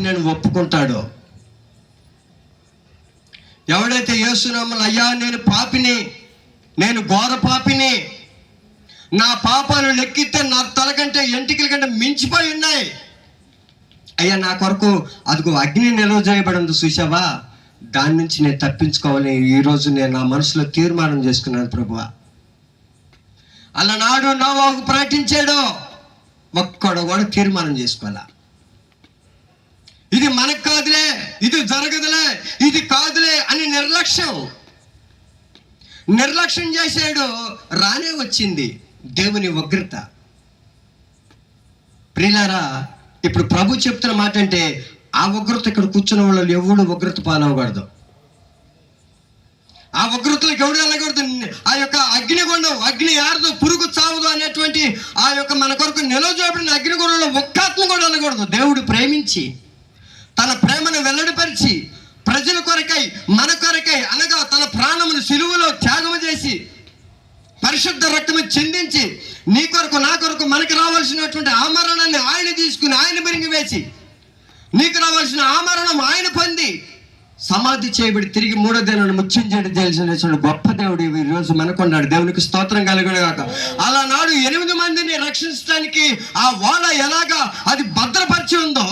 నేను ఒప్పుకుంటాడో, ఎవడైతే యేసునామములో అయ్యా నేను పాపిని, నేను ఘోర పాపిని, నా పాపాలు లెక్కితే నా తల కంటే ఎంటికల కంటే మించిపోయి ఉన్నాయి, అయ్యా నా కొరకు అదిగో అగ్ని నిల్వ చేయబడింది చూసావా, దాని నుంచి నేను తప్పించుకోవాలని ఈరోజు నేను నా మనసులో తీర్మానం చేసుకున్నాను ప్రభువా. అలనాడు నోవాహు ప్రకటించాడు, ఒక్కడు కూడా తీర్మానం చేసుకోవాలా, ఇది మనకు కాదులే, ఇది జరగదులే, ఇది కాదులే అని నిర్లక్ష్యం చేశాడు. రానే వచ్చింది దేవుని ఉగ్రత. ప్రియులారా, ఇప్పుడు ప్రభు చెప్తున్న మాట అంటే ఆ ఉగ్రత ఇక్కడ కూర్చున్న వాళ్ళు ఎవడు ఉగ్రత పాలవకూడదు, ఆ ఉగ్రతలకు ఎవడు వెళ్ళకూడదు. ఆ యొక్క అగ్నిగుండం, అగ్ని ఆరదు, పురుగు చావదు అనేటువంటి ఆ యొక్క మన కొరకు నిలవజేయబడిన అగ్నిగుండంలో ఒక్కాత్మ కూడా వెళ్ళకూడదు. దేవుడు ప్రేమించి తన ప్రేమను వెల్లడిపరిచి ప్రజల కొరకై, మన కొరకై అనగా తన ప్రాణమును సిలువలో త్యాగము చేసి పరిశుద్ధ రక్తము చిందించి నీ కొరకు నా కొరకు మనకి రావాల్సినటువంటి ఆ మరణాన్ని ఆయన తీసుకుని ఆయన మిరింగి వేసి నీకు రావాల్సిన ఆ మరణం ఆయన పొంది సమాధి చేయబడి తిరిగి మూడో దినాన్ని ముచ్చించేటి తెలిసిన గొప్ప దేవుడు ఈరోజు మనకున్నాడు. దేవునికి స్తోత్రం కలుగునుగాక. అలా నాడు 8 మందిని రక్షించడానికి ఆ ఓడ ఎలాగా అది భద్రపరిచి ఉందో,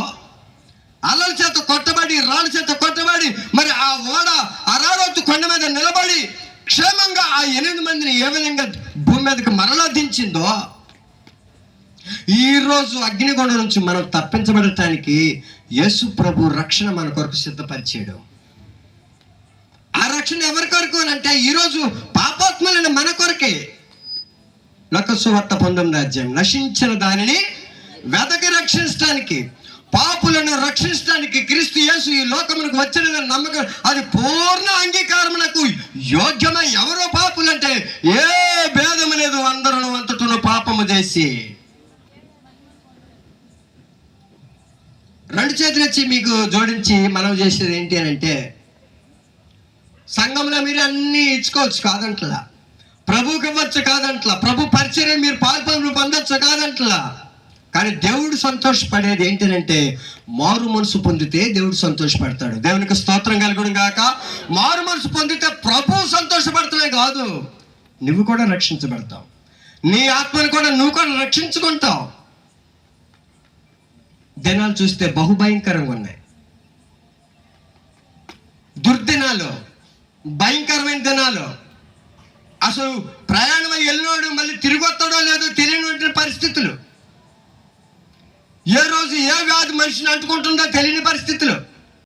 అల్లల చేత కొట్టబడి రాళ్ళ చేత కొట్టబడి మరి ఆ ఓడ అరారోతు కొండ మీద నిలబడి క్షేమంగా ఆ 8 మందిని ఏ విధంగా భూమి మీదకి మరలా దించిందో, ఈరోజు అగ్నిగుండం నుంచి మనం తప్పించబడటానికి యేసు ప్రభు రక్షణ మన కొరకు సిద్ధపరిచాడు. ఆ రక్షణ ఎవరి కొరకు అంటే ఈరోజు పాపాత్మలైన మన కొరకే. లోక సువార్త 19వ అధ్యాయం, నశించిన దానిని వెదకి రక్షించడానికి, పాపులను రక్షించడానికి క్రీస్తు యేసు ఈ లోకమునకు వచ్చిన నమ్మకం, అది పూర్ణ అంగీకారమునకు యోగ్యమై ఎవరో పాపులంటే ఏ భేదము లేదు, అందరూ అంతటను పాపము చేసి. 2 చేతులు వచ్చి మీకు జోడించి మనం చేసేది ఏంటి అని అంటే, సంఘంలో మీరు అన్నీ ఇచ్చుకోవచ్చు కాదంట్లా, ప్రభువుకి ఇవ్వచ్చు కాదంట్లా, ప్రభు పరిచర్య మీరు పాల్పొందు పొందొచ్చు కాదంట్లా, కానీ దేవుడు సంతోషపడేది ఏంటంటే మారు మనసు పొందితే దేవుడు సంతోషపడతాడు. దేవునికి స్తోత్రం కలుగును గాక. మారు మనసు పొందితే ప్రభు సంతోషపడతలే కాదు, నువ్వు కూడా రక్షించబడతావు, నీ ఆత్మను కూడా నువ్వు కూడా రక్షించుకుంటావు. దినాలు చూస్తే బహుభయంకరంగా ఉన్నాయి, దుర్దినాలు, భయంకరమైన దినాలు. అసలు ప్రయాణం వెళ్ళినోడు మళ్ళీ తిరిగి వస్తాడో లేదో తెలియని పరిస్థితులు, ఏ రోజు ఏ వ్యాధి మనిషిని అంటుకుంటుందో తెలియని పరిస్థితులు.